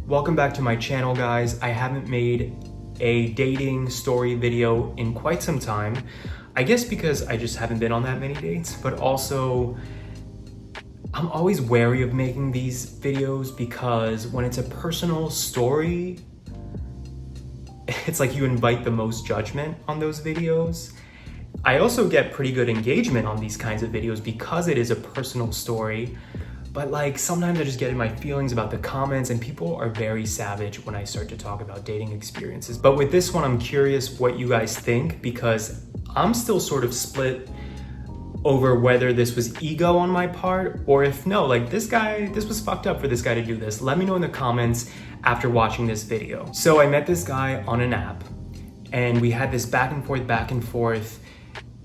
Welcome back to my channel, guys. I haven't made a dating story video in quite some time. I guess because I just haven't been on that many dates, but also I'm always wary of making these videos because when it's a personal story, it's like you invite the most judgment on those videos. I also get pretty good engagement on these kinds of videos because it is a personal story. But like sometimes I just get in my feelings about the comments, and people are very savage when I start to talk about dating experiences. But with this one, I'm curious what you guys think, because I'm still sort of split over whether this was ego on my part or if no, like this was fucked up for this guy to do this. Let me know in the comments after watching this video. So I met this guy on an app and we had this back and forth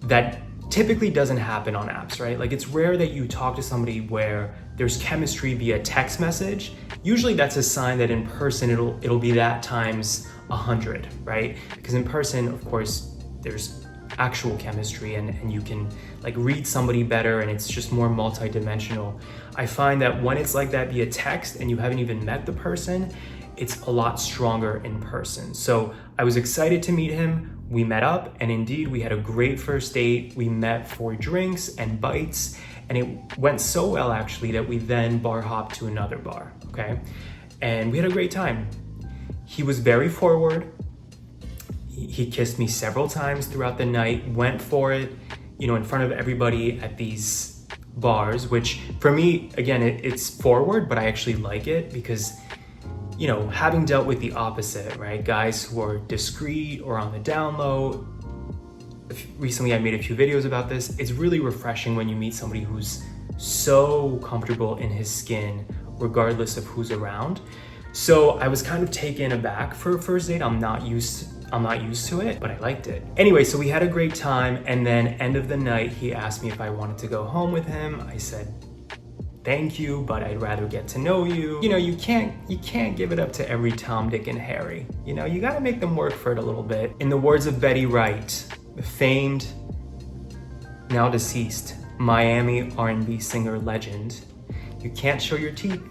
that typically doesn't happen on apps, right? Like it's rare that you talk to somebody where there's chemistry via text message. Usually that's a sign that in person it'll be that times 100, right? Because in person, of course, there's actual chemistry and you can like read somebody better and it's just more multidimensional. I find that when it's like that via text and you haven't even met the person, it's a lot stronger in person. So I was excited to meet him. We met up and indeed we had a great first date. We met for drinks and bites and it went so well actually that we then bar hopped to another bar, okay? And we had a great time. He was very forward. He kissed me several times throughout the night, went for it, you know, in front of everybody at these bars, which for me, again, it's forward, but I actually like it because, you know, having dealt with the opposite, right? Guys who are discreet or on the down low. Recently, I made a few videos about this. It's really refreshing when you meet somebody who's so comfortable in his skin, regardless of who's around. So I was kind of taken aback for a first date. I'm not used to it, but I liked it. Anyway, so we had a great time, and then end of the night, he asked me if I wanted to go home with him. I said, thank you, but I'd rather get to know you. You know, you can't give it up to every Tom, Dick, and Harry. You know, you gotta make them work for it a little bit. In the words of Betty Wright, the famed, now deceased, Miami R&B singer legend, you can't show your teeth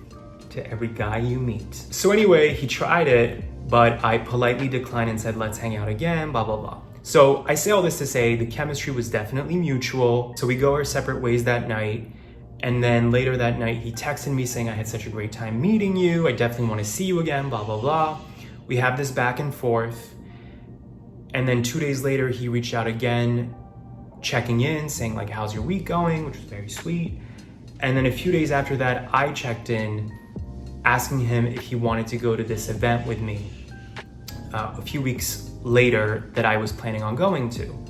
to every guy you meet. So anyway, he tried it, but I politely declined and said, let's hang out again, blah, blah, blah. So I say all this to say the chemistry was definitely mutual. So we go our separate ways that night. And then later that night, he texted me saying, I had such a great time meeting you. I definitely want to see you again, blah, blah, blah. We have this back and forth. And then 2 days later, he reached out again, checking in, saying like, how's your week going? Which was very sweet. And then a few days after that, I checked in, asking him if he wanted to go to this event with me a few weeks later that I was planning on going to.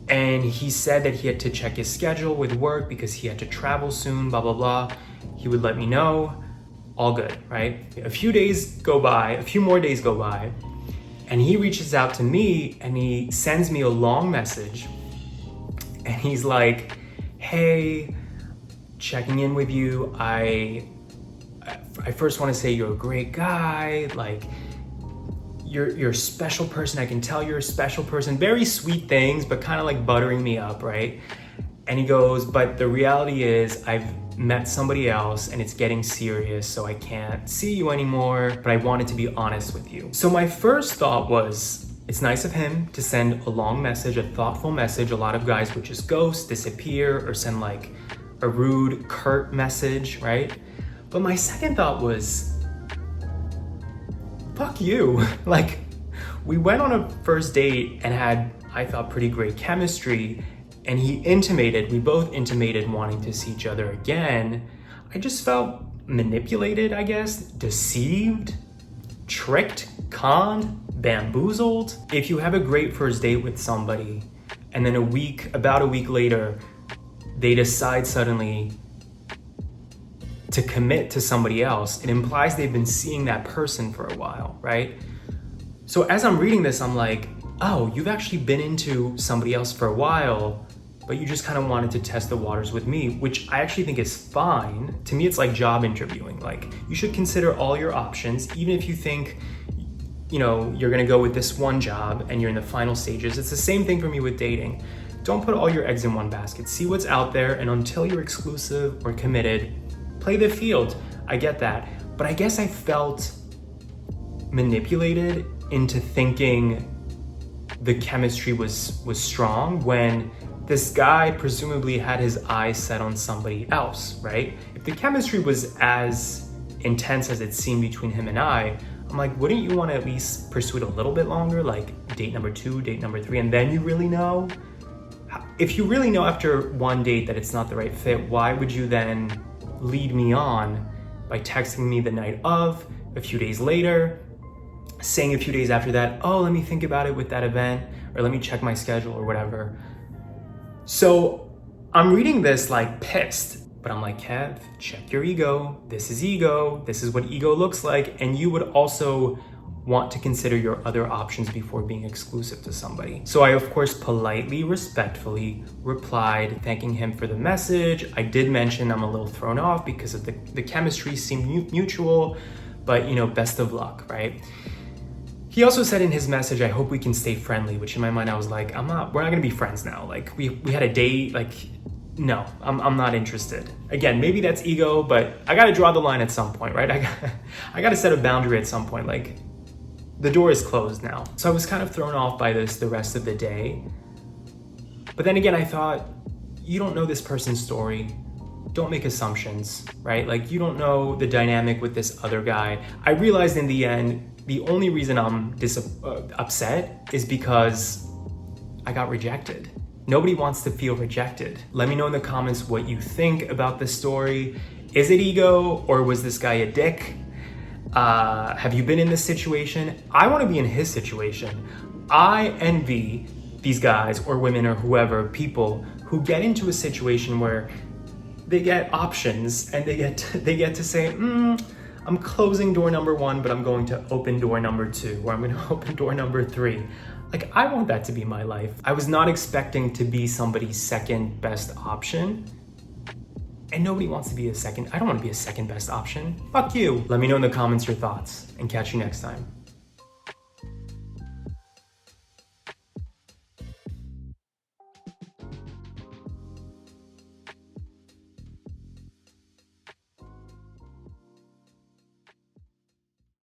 And he said that he had to check his schedule with work because he had to travel soon, blah, blah, blah. He would let me know, all good, right? A few more days go by, and he reaches out to me and he sends me a long message. And he's like, hey, checking in with you. I first want to say you're a great guy. Like, you're a special person. I can tell you're a special person. Very sweet things, but kind of like buttering me up, right? And he goes, but the reality is I've met somebody else and it's getting serious, so I can't see you anymore, but I wanted to be honest with you. So my first thought was, it's nice of him to send a long message, a thoughtful message. A lot of guys would just ghost, disappear, or send like a rude, curt message, right? But my second thought was, fuck you. Like, we went on a first date and had, I thought, pretty great chemistry, and we both intimated wanting to see each other again. I just felt manipulated, I guess, deceived, tricked, conned, bamboozled. If you have a great first date with somebody and then about a week later, they decide suddenly to commit to somebody else, it implies they've been seeing that person for a while, right? So as I'm reading this, I'm like, oh, you've actually been into somebody else for a while, but you just kind of wanted to test the waters with me, which I actually think is fine. To me, it's like job interviewing. Like, you should consider all your options, even if you think, you know, you're gonna go with this one job and you're in the final stages. It's the same thing for me with dating. Don't put all your eggs in one basket. See what's out there, and until you're exclusive or committed, play the field. I get that. But I guess I felt manipulated into thinking the chemistry was strong when this guy presumably had his eyes set on somebody else, right? If the chemistry was as intense as it seemed between him and I'm like, wouldn't you want to at least pursue it a little bit longer, like date number 2, date number 3, and then you really know? If you really know after one date that it's not the right fit, why would you then lead me on by texting me the night of, a few days later, saying a few days after that, oh, let me think about it with that event, or let me check my schedule or whatever. So I'm reading this like pissed, but I'm like, Kev, check your ego. This is ego. This is what ego looks like. And you would also want to consider your other options before being exclusive to somebody. So I, of course, politely, respectfully replied, thanking him for the message. I did mention I'm a little thrown off because of the chemistry seemed mutual, but best of luck, right? He also said in his message, I hope we can stay friendly, which in my mind, I was like, we're not gonna be friends now. Like we had a date, like, no, I'm not interested. Again, maybe that's ego, but I gotta draw the line at some point, right? I gotta set a boundary at some point. Like the door is closed now. So I was kind of thrown off by this the rest of the day. But then again, I thought, you don't know this person's story. Don't make assumptions, right? Like you don't know the dynamic with this other guy. I realized in the end, the only reason I'm upset is because I got rejected. Nobody wants to feel rejected. Let me know in the comments what you think about this story. Is it ego or was this guy a dick? Have you been in this situation? I want to be in his situation. I envy these guys or women or whoever, people who get into a situation where they get options and they get to say, I'm closing door number 1, but I'm going to open door number 2, or I'm going to open door number 3. Like, I want that to be my life. I was not expecting to be somebody's second best option. And nobody wants to be I don't want to be a second best option. Fuck you. Let me know in the comments your thoughts and catch you next time.